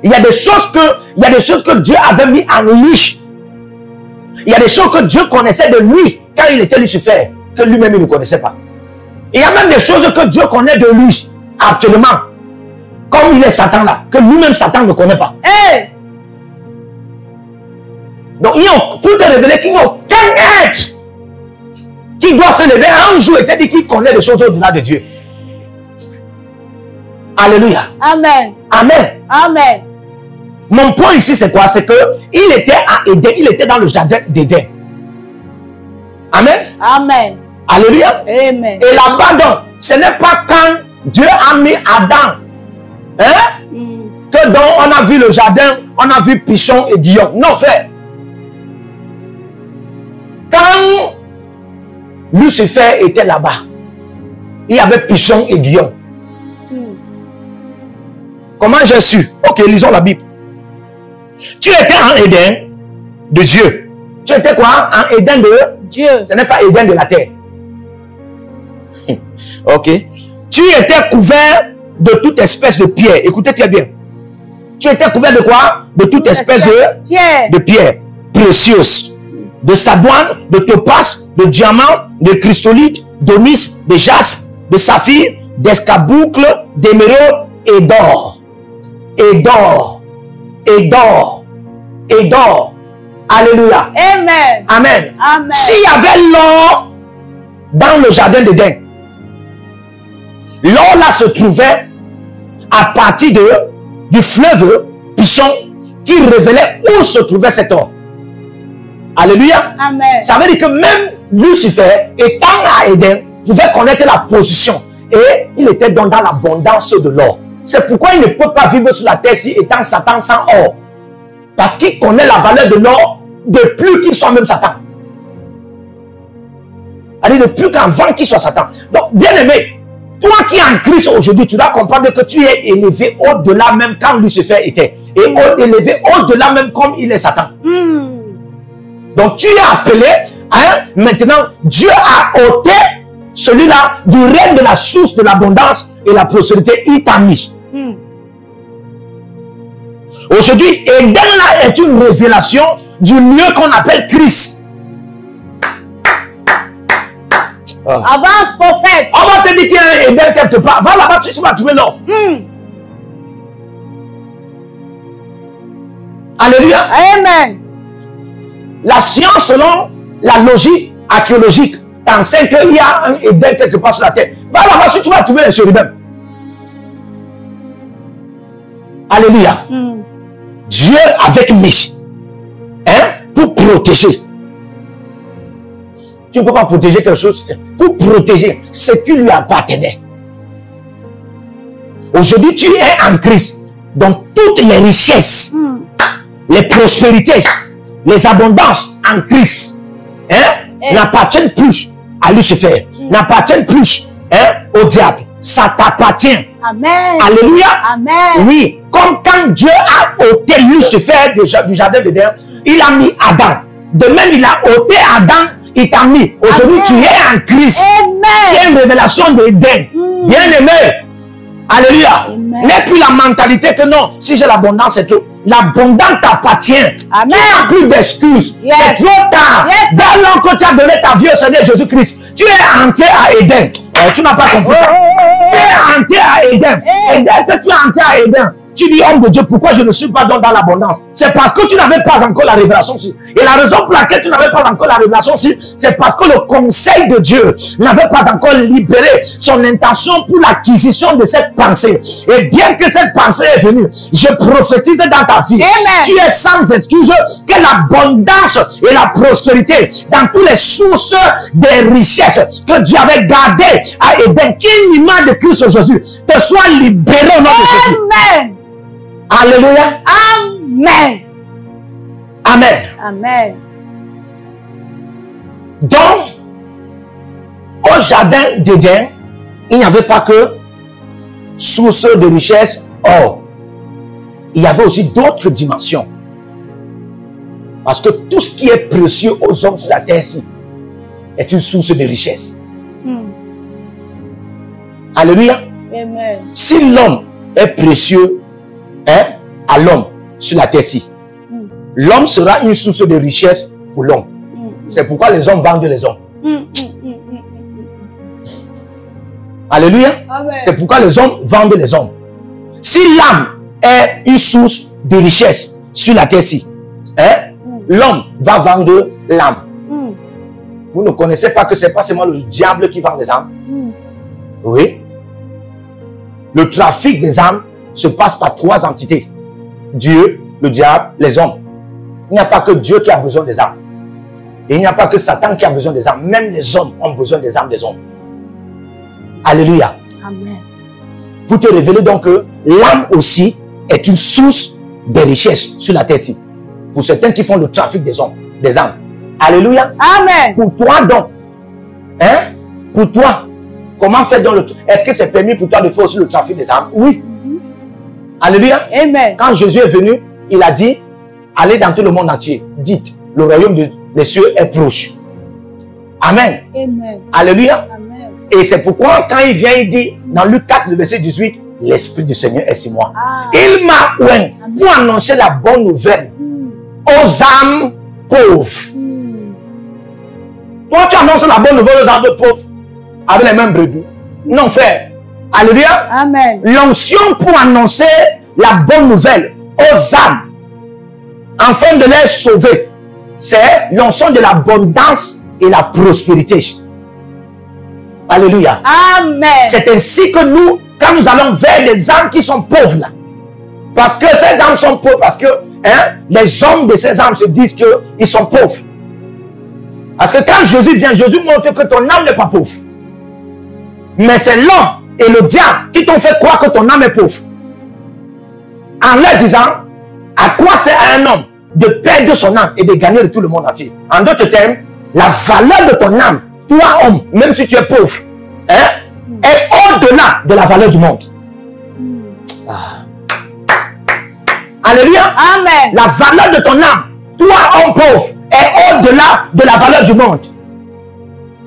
Il y a des choses que Dieu avait mis en lui. Il y a des choses que Dieu connaissait de lui quand il était Lucifer, que lui-même il ne connaissait pas. Il y a même des choses que Dieu connaît de lui actuellement, comme il est Satan là, que lui-même Satan ne connaît pas. Hey. Donc, pour te révéler qu'il n'y a aucun être qui doit se lever un jour et te dire qu'il connaît des choses au-delà de Dieu. Alléluia. Amen. Amen. Amen. Mon point ici, c'est quoi? C'est qu'il était à Éden, il était dans le jardin d'Éden. Amen. Amen. Alléluia. Amen. Et là-bas, donc, ce n'est pas quand Dieu a mis Adam, hein, que donc on a vu le jardin, on a vu Pichon et Guillaume. Non, frère. Quand Lucifer était là-bas, il y avait Pichon et Guillaume. Comment j'ai su? Ok, lisons la Bible. Tu étais en Éden de Dieu. Tu étais quoi? En Éden de Dieu. Ce n'est pas Éden de la terre. Ok. Tu étais couvert de toute espèce de pierre. Écoutez très bien. Tu étais couvert de quoi? De toute espèce de pierre précieuse. De sadoine, de topaze, de diamant, de chryssolite, d'onyx, de jaspe, de saphir, d'escarboucle, d'émeraude et d'or. Et d'or. Et d'or. Et d'or. Alléluia. Amen. Amen. Amen. S'il y avait l'or dans le jardin d'Éden, l'or là se trouvait à partir du fleuve Pichon qui révélait où se trouvait cet or. Alléluia. Amen. Ça veut dire que même Lucifer, étant à Éden, pouvait connaître la position. Et il était donc dans l'abondance de l'or. C'est pourquoi il ne peut pas vivre sur la terre si étant Satan sans or. Parce qu'il connaît la valeur de l'or de plus qu'il soit même Satan. C'est-à-dire de plus qu'avant qu'il soit Satan. Donc, bien aimé, toi qui es en Christ aujourd'hui, tu dois comprendre que tu es élevé au-delà même quand Lucifer était. Et élevé au-delà même comme il est Satan. Donc, tu es appelé, hein, maintenant, Dieu a ôté celui-là du règne de la source de l'abondance et la prospérité, il t'a mis. Aujourd'hui, Éden là est une révélation du lieu qu'on appelle Christ. Avance, prophète. On va te dire qu'il y a un Éden quelque part. Va là-bas, tu vas trouver l'or. Alléluia. Amen. La science, selon la logique archéologique, t'enseigne qu'il y a un Éden quelque part sur la terre. Va là-bas, si tu vas trouver les chérubins. Alléluia. Dieu avec mis, hein, pour protéger. Tu ne peux pas protéger quelque chose, pour protéger ce qui lui appartenait. Aujourd'hui, tu es en Christ. Donc, toutes les richesses, les prospérités, les abondances en Christ, hein, n'appartiennent plus à Lucifer, n'appartiennent plus, hein, au diable. ça t'appartient. Amen. Alléluia. Amen. Oui, comme quand Dieu a ôté Lucifer du jardin d'Éden, il a mis Adam. De même, il a ôté Adam, il t'a mis. Aujourd'hui, tu es en Christ. Amen. C'est une révélation d'Éden. Bien aimé. Alléluia. N'aie plus la mentalité que non, si j'ai l'abondance, c'est tout. L'abondance t'appartient. Amen. Tu n'as plus d'excuses. Yes. C'est trop tard. Yes. Dès lors que tu as donné ta vie au Seigneur Jésus-Christ, tu es entré à Éden. Tu n'as pas compris ça. Tu es entré à Éden. Et dès que tu es entré à Éden, tu dis, homme de Dieu, pourquoi je ne suis pas dans l'abondance? C'est parce que tu n'avais pas encore la révélation. Et la raison pour laquelle tu n'avais pas encore la révélation, c'est parce que le conseil de Dieu n'avait pas encore libéré son intention pour l'acquisition de cette pensée. Et bien que cette pensée est venue, je prophétise dans ta vie. Amen. Tu es sans excuse que l'abondance et la prospérité dans toutes les sources des richesses que Dieu avait gardées à Éden, qui est l'image de Christ Jésus, te soit libéré au nom de Jésus. Amen. Alléluia. Amen. Amen. Amen. Donc, au jardin d'Éden, il n'y avait pas que source de richesse or. Il y avait aussi d'autres dimensions. Parce que tout ce qui est précieux aux hommes sur la terre-ci est une source de richesse. Alléluia. Amen. Si l'homme est précieux, à l'homme sur la terre-ci, l'homme sera une source de richesse pour l'homme. C'est pourquoi les hommes vendent les hommes. Alléluia. C'est pourquoi les hommes vendent les hommes. Si l'âme est une source de richesse sur la terre-ci, l'homme va vendre l'âme. Vous ne connaissez pas que c'est pas seulement le diable qui vend les âmes? Oui. Le trafic des âmes se passe par trois entités. Dieu, le diable, les hommes. Il n'y a pas que Dieu qui a besoin des âmes. Et il n'y a pas que Satan qui a besoin des âmes. Même les hommes ont besoin des âmes des hommes. Alléluia. Amen. Pour te révéler donc que l'âme aussi est une source de richesse sur la terre-ci. Pour certains qui font le trafic des hommes, des âmes. Alléluia. Amen. Pour toi donc, pour toi, comment faire dans le... Est-ce que c'est permis pour toi de faire aussi le trafic des âmes? Oui. Alléluia. Amen. Quand Jésus est venu, il a dit, allez dans tout le monde entier. Dites, le royaume des cieux est proche. Amen. Amen. Alléluia. Amen. Et c'est pourquoi quand il vient, il dit, dans Luc 4, le verset 18, l'Esprit du Seigneur est sur moi. Il m'a oint pour annoncer la bonne nouvelle aux âmes pauvres. Toi, tu annonces la bonne nouvelle aux âmes pauvres avec les mêmes brebis. Non, frère. Alléluia. Amen. L'onction pour annoncer la bonne nouvelle aux âmes, afin de les sauver, c'est l'onction de l'abondance et la prospérité. Alléluia. Amen. C'est ainsi que nous, quand nous allons vers les âmes qui sont pauvres là, parce que ces âmes sont pauvres, parce que les hommes de ces âmes se disent qu'ils sont pauvres. Parce que quand Jésus vient, Jésus montre que ton âme n'est pas pauvre. Mais c'est l'homme et le diable qui t'ont fait croire que ton âme est pauvre. En leur disant, à quoi sert à un homme de perdre son âme et de gagner de tout le monde entier? En d'autres termes, la valeur de ton âme, toi homme, même si tu es pauvre, est au-delà de la valeur du monde. Alléluia. Amen. La valeur de ton âme, toi homme pauvre, est au-delà de la valeur du monde.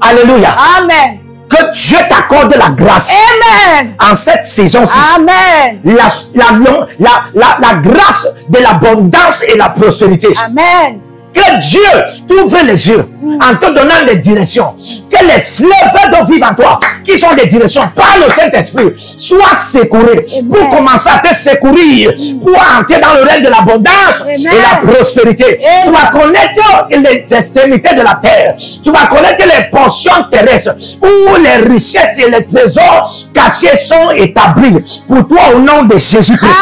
Alléluia. Amen. Que Dieu t'accorde la grâce. Amen. En cette saison-ci. Amen. La grâce de l'abondance et la prospérité. Amen. Que Dieu t'ouvre les yeux en te donnant des directions. Que les fleuves d'eau vivent en toi, qui sont des directions par le Saint-Esprit, soient secourés. Pour commencer à te secourir, pour entrer dans le règne de l'abondance et la prospérité. Amen. Tu vas connaître les extrémités de la terre. Tu vas connaître les portions terrestres où les richesses et les trésors cachés sont établis. Pour toi au nom de Jésus-Christ.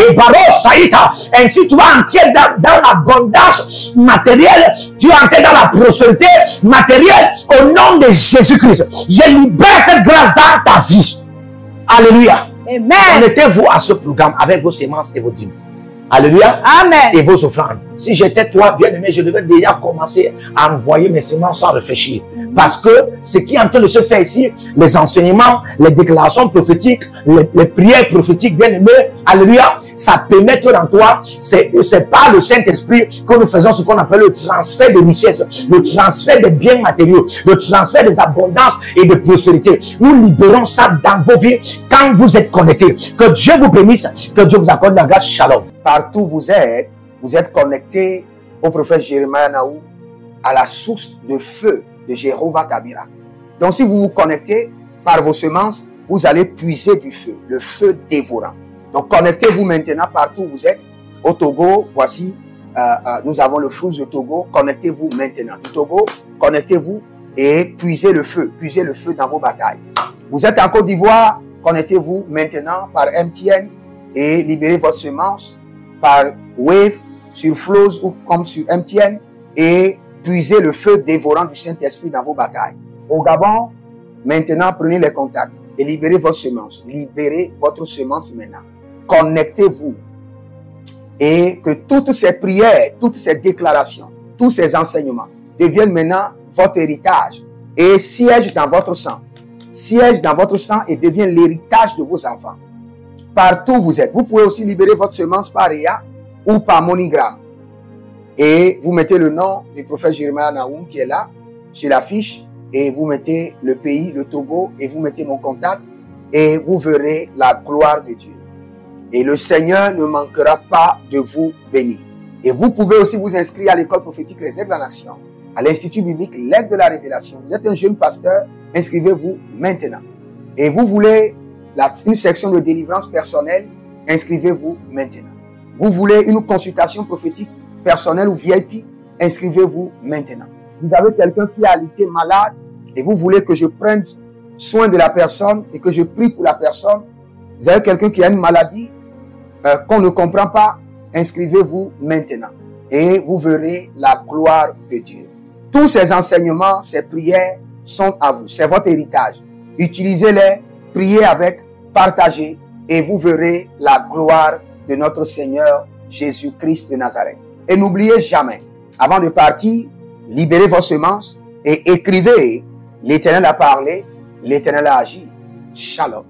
Et par Saïta, ainsi tu vas entrer dans l'abondance matérielle, tu vas entrer dans la prospérité matérielle au nom de Jésus-Christ. Je libère cette grâce dans ta vie. Alléluia. Amen. Connectez-vous à ce programme avec vos semences et vos dîmes. Alléluia. Amen. Et vos offrandes. Si j'étais toi, bien-aimé, je devais déjà commencer à envoyer mes semences sans réfléchir. Parce que ce qui est en train de se faire ici, les enseignements, les déclarations prophétiques, les prières prophétiques, bien-aimé, alléluia, ça pénètre en toi. C'est par le Saint-Esprit que nous faisons ce qu'on appelle le transfert de richesse, le transfert des biens matériaux, le transfert des abondances et de prospérité. Nous libérons ça dans vos vies quand vous êtes connectés. Que Dieu vous bénisse, que Dieu vous accorde la grâce. Shalom. Partout où vous êtes connectés au prophète Jérémie Naou, à la source de feu de Jéhovah Tabira. Donc si vous vous connectez par vos semences, vous allez puiser du feu, le feu dévorant. Donc connectez-vous maintenant partout où vous êtes. Au Togo, voici, nous avons le flux de Togo. Connectez-vous maintenant. Du Togo, connectez-vous et puisez le feu dans vos batailles. Vous êtes en Côte d'Ivoire, connectez-vous maintenant par MTN et libérez votre semence par Wave sur Flows ou comme sur MTN et puisez le feu dévorant du Saint-Esprit dans vos batailles. Au Gabon, maintenant prenez les contacts et libérez votre semence. Libérez votre semence maintenant. Connectez-vous et que toutes ces prières, toutes ces déclarations, tous ces enseignements deviennent maintenant votre héritage et siègent dans votre sang. Siègent dans votre sang et deviennent l'héritage de vos enfants. Partout où vous êtes. Vous pouvez aussi libérer votre semence par Réa ou par MoneyGram. Et vous mettez le nom du prophète Jérémie Naoum qui est là, sur la fiche, et vous mettez le pays, le Togo, et vous mettez mon contact, et vous verrez la gloire de Dieu. Et le Seigneur ne manquera pas de vous bénir. Et vous pouvez aussi vous inscrire à l'école prophétique Les Aigles en Action, à l'Institut biblique L'Aigle de la Révélation. Vous êtes un jeune pasteur, inscrivez-vous maintenant. Et vous voulez une section de délivrance personnelle, inscrivez-vous maintenant. Vous voulez une consultation prophétique personnelle ou VIP, inscrivez-vous maintenant. Vous avez quelqu'un qui a été malade et vous voulez que je prenne soin de la personne et que je prie pour la personne. Vous avez quelqu'un qui a une maladie qu'on ne comprend pas, inscrivez-vous maintenant et vous verrez la gloire de Dieu. Tous ces enseignements, ces prières sont à vous, c'est votre héritage. Utilisez-les, priez avec, partagez et vous verrez la gloire de notre Seigneur Jésus-Christ de Nazareth. Et n'oubliez jamais, avant de partir, libérez vos semences et écrivez, l'Éternel a parlé, l'Éternel a agi. Shalom.